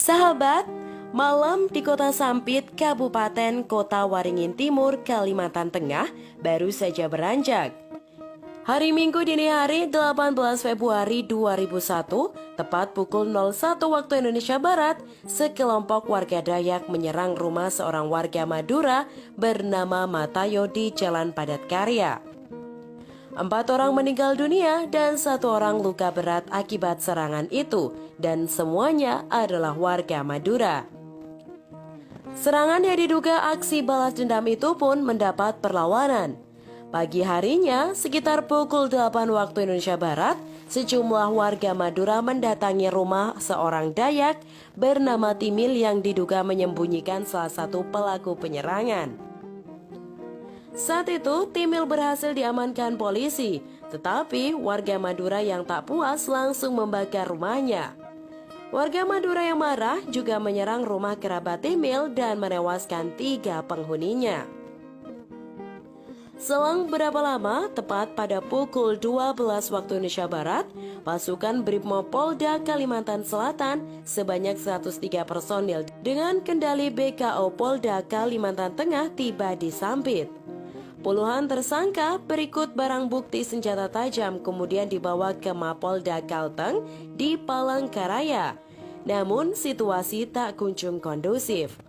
Sahabat, malam di Kota Sampit, Kabupaten Kota Waringin Timur, Kalimantan Tengah baru saja beranjak. Hari Minggu dini hari 18 Februari 2001, tepat pukul 01 waktu Indonesia Barat, sekelompok warga Dayak menyerang rumah seorang warga Madura bernama Matayo di Jalan Padat Karya. 4 orang meninggal dunia dan 1 orang luka berat akibat serangan itu, dan semuanya adalah warga Madura. Serangan yang diduga aksi balas dendam itu pun mendapat perlawanan. Pagi harinya, sekitar pukul 8 waktu Indonesia Barat, sejumlah warga Madura mendatangi rumah seorang Dayak bernama Timil yang diduga menyembunyikan salah satu pelaku penyerangan. Saat itu, Timil berhasil diamankan polisi, tetapi warga Madura yang tak puas langsung membakar rumahnya. Warga Madura yang marah juga menyerang rumah kerabat Timil dan menewaskan 3 penghuninya. Selang berapa lama, tepat pada pukul 12 waktu Indonesia Barat, pasukan Brimopolda Kalimantan Selatan sebanyak 103 personil dengan kendali BKO Polda Kalimantan Tengah tiba di Sampit. Puluhan tersangka berikut barang bukti senjata tajam kemudian dibawa ke Mapolda Kalteng di Palangkaraya. Namun situasi tak kunjung kondusif.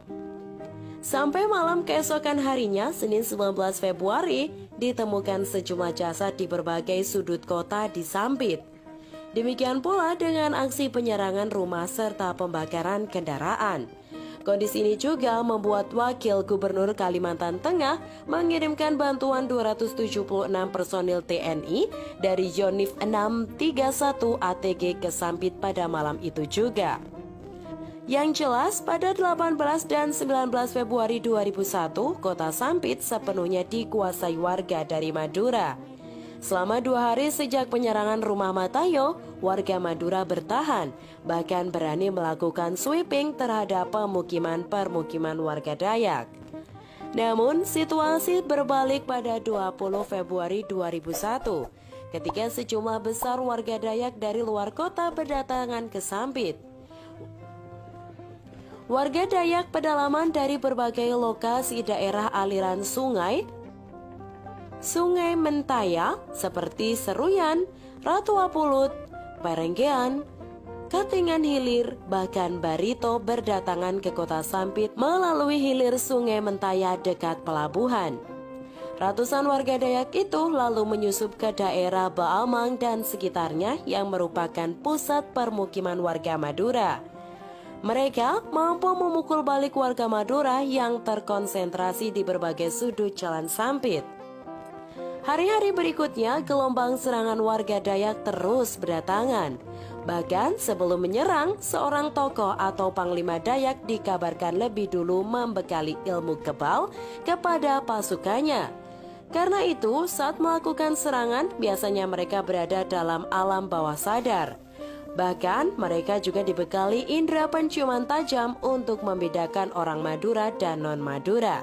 Sampai malam keesokan harinya, Senin 19 Februari, ditemukan sejumlah jasad di berbagai sudut kota di Sampit. Demikian pula dengan aksi penyerangan rumah serta pembakaran kendaraan. Kondisi ini juga membuat Wakil Gubernur Kalimantan Tengah mengirimkan bantuan 276 personil TNI dari Yonif 631 ATG ke Sampit pada malam itu juga. Yang jelas, pada 18 dan 19 Februari 2001, Kota Sampit sepenuhnya dikuasai warga dari Madura. Selama 2 hari sejak penyerangan rumah Matayo, warga Madura bertahan, bahkan berani melakukan sweeping terhadap pemukiman-permukiman warga Dayak. Namun, situasi berbalik pada 20 Februari 2001, ketika sejumlah besar warga Dayak dari luar kota berdatangan ke Sampit. Warga Dayak pedalaman dari berbagai lokasi daerah aliran Sungai Mentaya seperti Seruyan, Ratu Apulut, Perenggean, Katingan Hilir, bahkan Barito berdatangan ke Kota Sampit melalui hilir Sungai Mentaya dekat pelabuhan. Ratusan warga Dayak itu lalu menyusup ke daerah Baamang dan sekitarnya yang merupakan pusat permukiman warga Madura. Mereka mampu memukul balik warga Madura yang terkonsentrasi di berbagai sudut jalan Sampit. Hari-hari berikutnya, gelombang serangan warga Dayak terus berdatangan. Bahkan sebelum menyerang, seorang tokoh atau panglima Dayak dikabarkan lebih dulu membekali ilmu kebal kepada pasukannya. Karena itu, saat melakukan serangan, biasanya mereka berada dalam alam bawah sadar. Bahkan, mereka juga dibekali indera penciuman tajam untuk membedakan orang Madura dan non-Madura.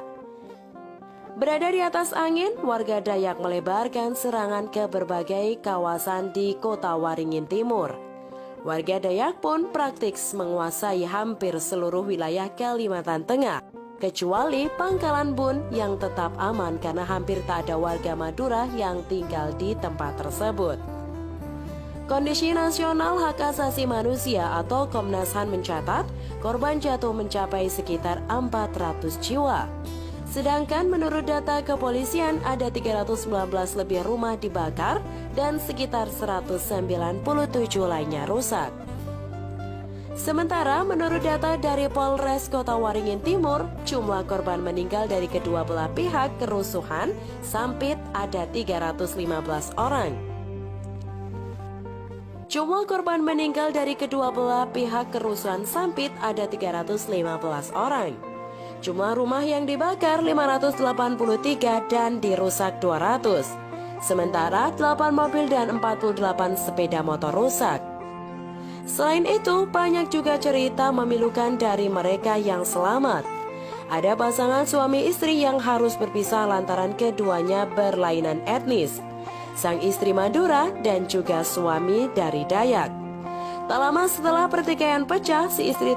Berada di atas angin, warga Dayak melebarkan serangan ke berbagai kawasan di Kota Waringin Timur. Warga Dayak pun praktik menguasai hampir seluruh wilayah Kalimantan Tengah, kecuali Pangkalan Bun yang tetap aman karena hampir tak ada warga Madura yang tinggal di tempat tersebut. Kondisi Nasional Hak Asasi Manusia atau Komnas HAM mencatat korban jatuh mencapai sekitar 400 jiwa. Sedangkan menurut data kepolisian ada 319 lebih rumah dibakar dan sekitar 197 lainnya rusak. Sementara menurut data dari Polres Kota Waringin Timur, jumlah korban meninggal dari kedua belah pihak kerusuhan Sampit ada 315 orang. Jumlah korban meninggal dari kedua belah pihak kerusuhan Sampit ada 315 orang. Jumlah rumah yang dibakar 583 dan dirusak 200. Sementara 8 mobil dan 48 sepeda motor rusak. Selain itu, banyak juga cerita memilukan dari mereka yang selamat. Ada pasangan suami istri yang harus berpisah lantaran keduanya berlainan etnis. Sang istri Madura dan juga suami dari Dayak. Tak lama setelah pertikaian pecah, si istri